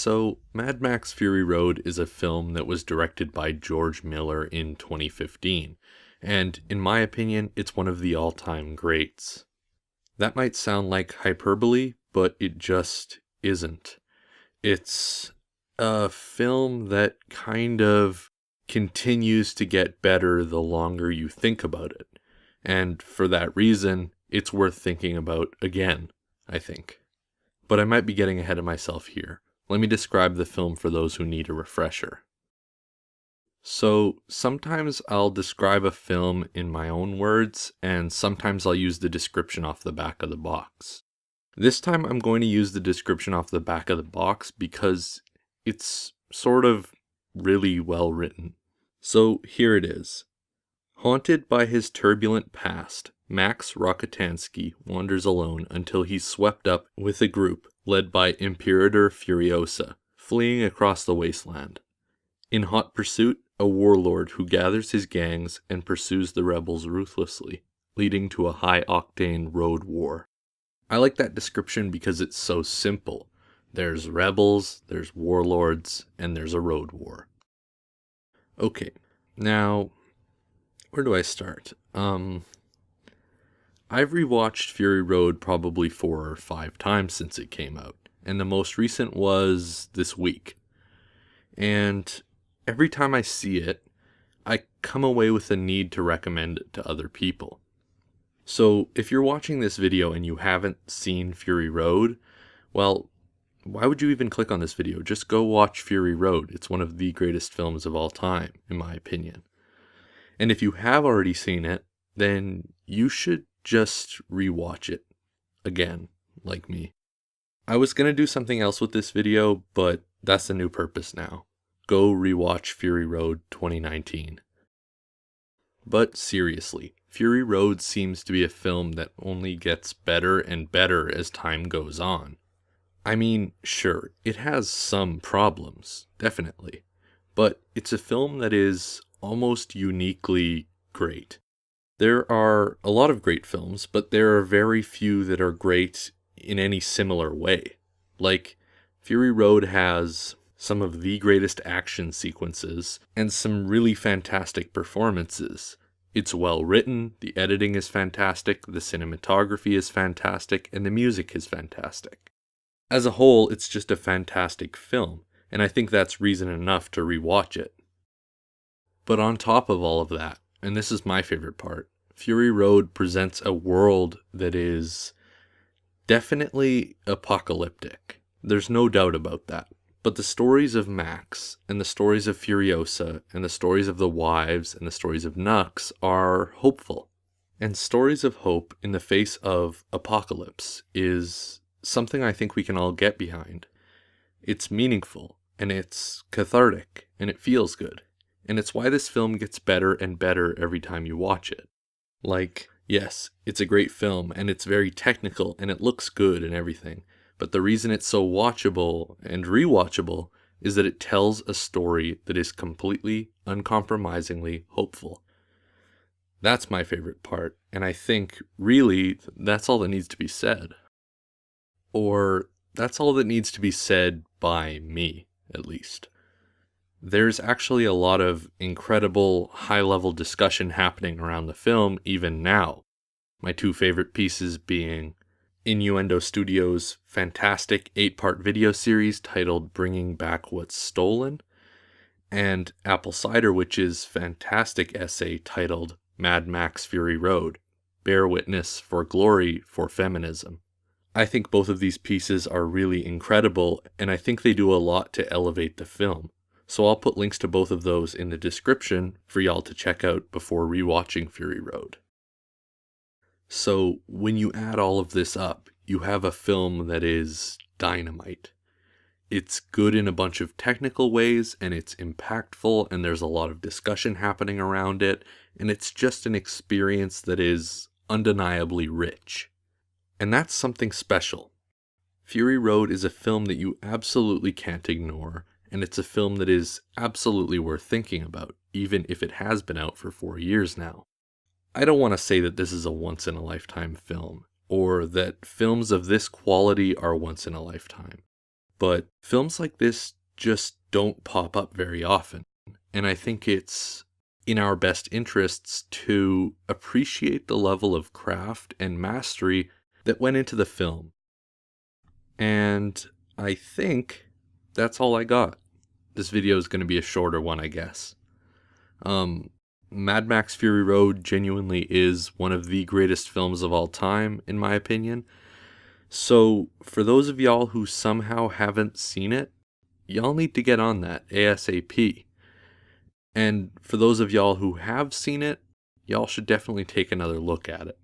So, Mad Max Fury Road is a film that was directed by George Miller in 2015, and in my opinion, it's one of the all-time greats. That might sound like hyperbole, but it just isn't. It's a film that kind of continues to get better the longer you think about it, and for that reason, it's worth thinking about again, I think. But I might be getting ahead of myself here. Let me describe the film for those who need a refresher. So, sometimes I'll describe a film in my own words, and sometimes I'll use the description off the back of the box. This time I'm going to use the description off the back of the box because it's sort of really well written. So, here it is. Haunted by his turbulent past, Max Rockatansky wanders alone until he's swept up with a group led by Imperator Furiosa, fleeing across the wasteland. In hot pursuit, a warlord who gathers his gangs and pursues the rebels ruthlessly, leading to a high-octane road war. I like that description because it's so simple. There's rebels, there's warlords, and there's a road war. Okay, now, where do I start? I've rewatched Fury Road probably 4 or 5 times since it came out, and the most recent was this week. And every time I see it, I come away with a need to recommend it to other people. So if you're watching this video and you haven't seen Fury Road, well, why would you even click on this video? Just go watch Fury Road. It's one of the greatest films of all time, in my opinion. And if you have already seen it, then you should just rewatch it again, like me. I was going to do something else with this video, but that's the new purpose now. Go rewatch Fury Road 2019. But seriously, Fury Road seems to be a film that only gets better and better as time goes on. I mean, sure, it has some problems, definitely, but it's a film that is almost uniquely great. There are a lot of great films, but there are very few that are great in any similar way. Like, Fury Road has some of the greatest action sequences and some really fantastic performances. It's well written, the editing is fantastic, the cinematography is fantastic, and the music is fantastic. As a whole, it's just a fantastic film, and I think that's reason enough to rewatch it. But on top of all of that, and this is my favorite part, Fury Road presents a world that is definitely apocalyptic. There's no doubt about that. But the stories of Max, and the stories of Furiosa, and the stories of the wives, and the stories of Nux are hopeful. And stories of hope in the face of apocalypse is something I think we can all get behind. It's meaningful, and it's cathartic, and it feels good. And it's why this film gets better and better every time you watch it. Like, yes, it's a great film, and it's very technical, and it looks good and everything. But the reason it's so watchable and rewatchable is that it tells a story that is completely, uncompromisingly hopeful. That's my favorite part, and I think, really, that's all that needs to be said. Or, that's all that needs to be said by me, at least. There's actually a lot of incredible, high-level discussion happening around the film even now. My 2 favorite pieces being Innuendo Studios' fantastic 8-part video series titled Bringing Back What's Stolen, and Apple Cider Witch's fantastic essay titled Mad Max Fury Road, Bear Witness for Glory for Feminism. I think both of these pieces are really incredible, and I think they do a lot to elevate the film. So I'll put links to both of those in the description for y'all to check out before rewatching Fury Road. So when you add all of this up, you have a film that is dynamite. It's good in a bunch of technical ways, and it's impactful, and there's a lot of discussion happening around it, and it's just an experience that is undeniably rich. And that's something special. Fury Road is a film that you absolutely can't ignore, and it's a film that is absolutely worth thinking about, even if it has been out for 4 years now. I don't want to say that this is a once-in-a-lifetime film, or that films of this quality are once in a lifetime. But films like this just don't pop up very often. And I think it's in our best interests to appreciate the level of craft and mastery that went into the film. And I think that's all I got. This video is going to be a shorter one, I guess. Mad Max Fury Road genuinely is one of the greatest films of all time, in my opinion. So, for those of y'all who somehow haven't seen it, y'all need to get on that ASAP. And for those of y'all who have seen it, y'all should definitely take another look at it.